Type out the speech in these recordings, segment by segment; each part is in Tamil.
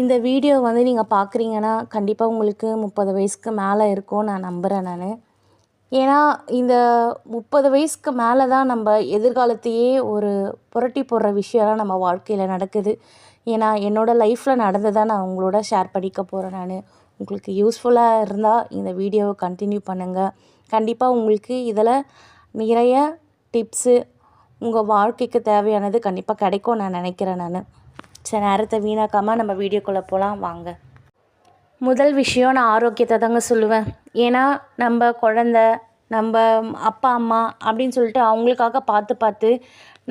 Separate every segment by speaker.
Speaker 1: இந்த வீடியோ வந்து நீங்கள் பார்க்குறீங்கன்னா கண்டிப்பாக உங்களுக்கு 30 வயசுக்கு மேலே இருக்கும் நான் நம்புகிறேன் நான். ஏன்னா இந்த 30 வயசுக்கு மேலே தான் நம்ம எதிர்காலத்தையே ஒரு புரட்டி போடுற விஷயம்லாம் நம்ம வாழ்க்கையில் நடக்குது. ஏன்னா என்னோடய லைஃப்பில் நடந்ததை நான் உங்களோட ஷேர் பண்ணிக்க போகிறேன் நான். உங்களுக்கு யூஸ்ஃபுல்லாக இருந்தால் இந்த வீடியோவை கண்டினியூ பண்ணுங்கள். கண்டிப்பாக உங்களுக்கு இதில் நிறைய டிப்ஸு உங்கள் வாழ்க்கைக்கு தேவையானது கண்டிப்பாக கிடைக்கும் நான் நினைக்கிறேன் நான். சரி, நேரத்தை வீணாக்காமல் நம்ம வீடியோக்குள்ளே போகலாம் வாங்க. முதல் விஷயம் நான் ஆரோக்கியத்தை தாங்க சொல்லுவேன். ஏன்னா நம்ம குழந்த, நம்ம அப்பா அம்மா அப்படின்னு சொல்லிட்டு அவங்களுக்காக பார்த்து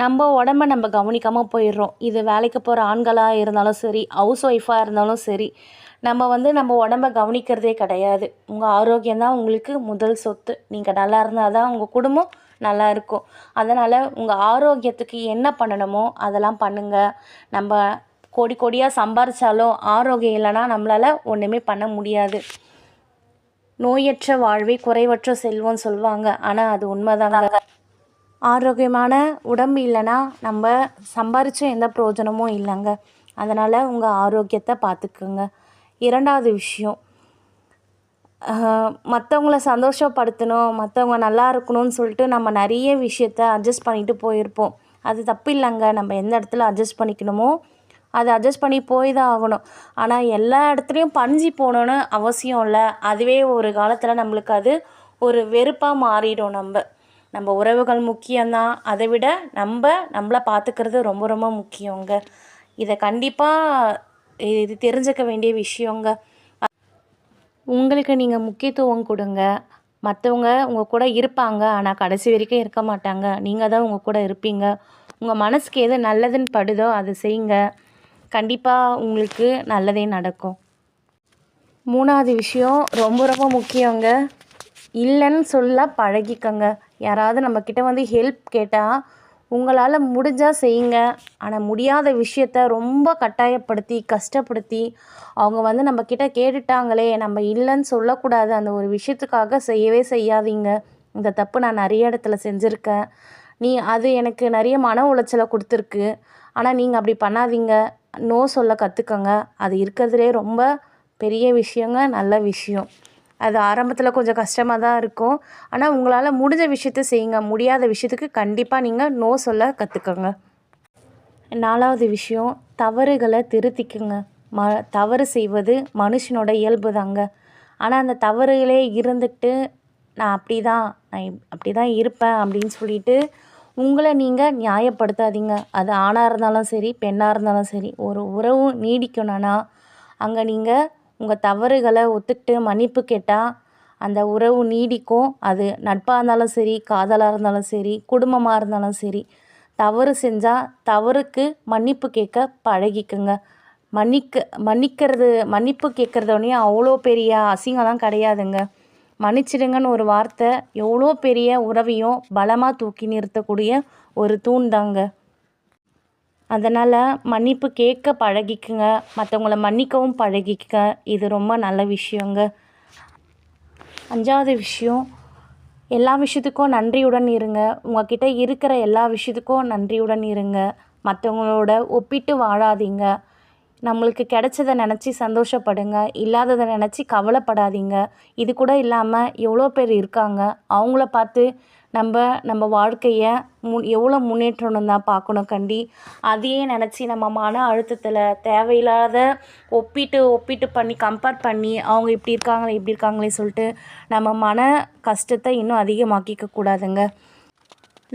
Speaker 1: நம்ம உடம்ப நம்ம கவனிக்காமல் போயிடுறோம். இது வேலைக்கு போகிற ஆண்களாக இருந்தாலும் சரி, ஹவுஸ் ஒய்ஃபாக இருந்தாலும் சரி, நம்ம உடம்ப கவனிக்கிறதே கிடையாது. உங்கள் ஆரோக்கியம்தான் உங்களுக்கு முதல் சொத்து. நீங்கள் நல்லா இருந்தால் தான் உங்கள் குடும்பம் நல்லா இருக்கும். அதனால் உங்கள் ஆரோக்கியத்துக்கு என்ன பண்ணணுமோ அதெல்லாம் பண்ணுங்கள். நம்ம கோடி கோடியாக சம்பாரித்தாலும் ஆரோக்கியம் இல்லைன்னா நம்மளால் ஒன்றுமே பண்ண முடியாது. நோயற்ற வாழ்வே குறைவற்ற செல்வம்னு சொல்லுவாங்க. ஆனால் அது உண்மைதாங்க. ஆரோக்கியமான உடம்பு இல்லைன்னா நம்ம சம்பாரித்தும் எந்த பிரயோஜனமும் இல்லைங்க. அதனால் உங்கள் ஆரோக்கியத்தை பார்த்துக்குங்க. இரண்டாவது விஷயம், மற்றவங்கள சந்தோஷப்படுத்தணும், மற்றவங்க நல்லா இருக்கணும்னு சொல்லிட்டு நம்ம நிறைய விஷயத்த அட்ஜஸ்ட் பண்ணிட்டு போயிருப்போம். அது தப்பு இல்லைங்க. நம்ம எந்த இடத்துல அட்ஜஸ்ட் பண்ணிக்கணுமோ அதை அட்ஜஸ்ட் பண்ணி போய் தான் ஆகணும். ஆனால் எல்லா இடத்துலையும் பணிஞ்சு போகணுன்னு அவசியம் இல்லை. அதுவே ஒரு காலத்தில் நம்மளுக்கு அது ஒரு வெறுப்பாக மாறிடும். நம்ம உறவுகள் முக்கியம்தான். அதை விட நம்மளை பார்த்துக்கிறது ரொம்ப ரொம்ப முக்கியங்க. இதை கண்டிப்பாக இது தெரிஞ்சுக்க வேண்டிய விஷயங்க. உங்களுக்கு நீங்கள் முக்கியத்துவம் கொடுங்க. மற்றவங்க உங்கள் கூட இருப்பாங்க, ஆனால் கடைசி வரைக்கும் இருக்க மாட்டாங்க. நீங்கள் தான் உங்கள் கூட இருப்பீங்க. உங்கள் மனசுக்கு எது நல்லதுன்னு படுதோ அதை செய்யுங்க. கண்டிப்பாக உங்களுக்கு நல்லதே நடக்கும். மூணாவது விஷயம் ரொம்ப ரொம்ப முக்கியங்க. இல்லைன்னு சொல்ல பழகிக்கங்க. யாராவது நம்மக்கிட்ட வந்து ஹெல்ப் கேட்டால் உங்களால் முடிஞ்சால் செய்யுங்க. ஆனால் முடியாத விஷயத்த ரொம்ப கட்டாயப்படுத்தி கஷ்டப்படுத்தி அவங்க வந்து நம்மக்கிட்ட கேட்டுட்டாங்களே நம்ம இல்லைன்னு சொல்லக்கூடாது. அந்த ஒரு விஷயத்துக்காக செய்யவே செய்யாதீங்க. இந்த தப்பு நான் நிறைய இடத்துல செஞ்சுருக்கேன். அது எனக்கு நிறைய மன உளைச்சலை கொடுத்துருக்கு. ஆனால் நீங்கள் அப்படி பண்ணாதீங்க. நோ சொல்ல கற்றுக்கங்க. அது இருக்கிறதுலே ரொம்ப பெரிய விஷயங்க, நல்ல விஷயம். அது ஆரம்பத்தில் கொஞ்சம் கஷ்டமாக தான் இருக்கும். ஆனால் உங்களால் முடிஞ்ச விஷயத்த செய்யுங்க. முடியாத விஷயத்துக்கு கண்டிப்பாக நீங்கள் நோ சொல்ல கற்றுக்கங்க. நாலாவது விஷயம், தவறுகளை திருத்திக்குங்க. தவறு செய்வது மனுஷனோட இயல்பு தாங்க. ஆனால் அந்த தவறுகளே இருந்துக்கிட்டு நான் அப்படி தான் இருப்பேன் அப்படின்னு சொல்லிட்டு உங்களை நீங்கள் நியாயப்படுத்தாதீங்க. அது ஆணாக இருந்தாலும் சரி, பெண்ணாக இருந்தாலும் சரி, ஒரு உறவு நீடிக்கணும்னா அங்கே நீங்கள் உங்கள் தவறுகளை ஒத்துக்கிட்டு மன்னிப்பு கேட்டால் அந்த உறவு நீடிக்கும். அது நட்பாக இருந்தாலும் சரி, காதலாக இருந்தாலும் சரி, குடும்பமாக இருந்தாலும் சரி. தவறு செஞ்சால் தவறுக்கு மன்னிப்பு கேட்க பழகிக்குங்க. மன்னிப்பு கேட்குறதோடனே அவ்வளோ பெரிய அசிங்கம்லாம் கிடையாதுங்க. மன்னிச்சிடுங்கன்னு ஒரு வார்த்தை எவ்வளோ பெரிய உறவையும் பலமாக தூக்கி நிறுத்தக்கூடிய ஒரு தூண் தாங்க. அதனால் மன்னிப்பு கேட்க பழகிக்குங்க. மற்றவங்கள மன்னிக்கவும் பழகிக்குங்க. இது ரொம்ப நல்ல விஷயங்க. அஞ்சாவது விஷயம், எல்லா விஷயத்துக்கும் நன்றியுடன் இருங்க. உங்கள்கிட்ட இருக்கிற எல்லா விஷயத்துக்கும் நன்றியுடன் இருங்க. மற்றவங்களோட ஒப்பிட்டு வாழாதீங்க. நம்மளுக்கு கிடைச்சதை நினச்சி சந்தோஷப்படுங்க. இல்லாததை நினச்சி கவலைப்படாதீங்க. இது கூட இல்லாமல் எவ்வளோ பேர் இருக்காங்க. அவங்கள பார்த்து நம்ம வாழ்க்கையை எவ்வளோ முன்னேற்றணும் தான் பார்க்கணும். அதையே நினச்சி நம்ம மன அழுத்தத்தில் தேவையில்லாத ஒப்பிட்டு பண்ணி கம்பேர் பண்ணி அவங்க இப்படி இருக்காங்களே சொல்லிட்டு நம்ம மன கஷ்டத்தை இன்னும் அதிகமாக்கிக்க கூடாதுங்க.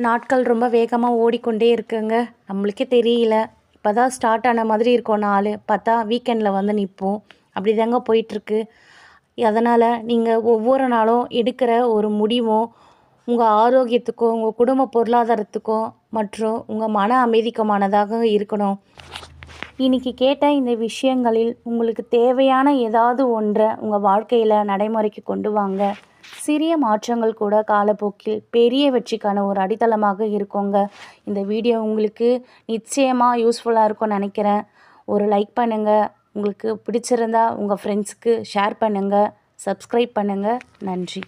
Speaker 1: நாட்கள் ரொம்ப வேகமாக ஓடிக்கொண்டே இருக்குங்க. நம்மளுக்கே தெரியல. இப்போ தான் ஸ்டார்ட் ஆன மாதிரி இருக்கும் நாள். பார்த்தா வீக்கெண்டில் வந்து நிற்போம். அப்படி தாங்க போயிட்டுருக்கு. அதனால் நீங்கள் ஒவ்வொரு நாளும் எடுக்கிற ஒரு முடிவும் உங்கள் ஆரோக்கியத்துக்கும் உங்கள் குடும்ப பொருளாதாரத்துக்கும் மற்றும் உங்கள் மன அமைதிக்குமானதாக இருக்கணும். இன்றைக்கி கேட்ட இந்த விஷயங்களில் உங்களுக்கு தேவையான ஏதாவது ஒன்றை உங்கள் வாழ்க்கையில் நடைமுறைக்கு கொண்டு வாங்க. சிறிய மாற்றங்கள் கூட காலப்போக்கில் பெரிய வெற்றிக்கான ஒரு அடித்தளமாக இருக்குங்க. இந்த வீடியோ உங்களுக்கு நிச்சயமாக யூஸ்ஃபுல்லாக இருக்கும்னு நினைக்கிறேன். ஒரு லைக் பண்ணுங்கள். உங்களுக்கு பிடிச்சிருந்தா உங்கள் ஃப்ரெண்ட்ஸுக்கு ஷேர் பண்ணுங்கள். சப்ஸ்கிரைப் பண்ணுங்கள். நன்றி.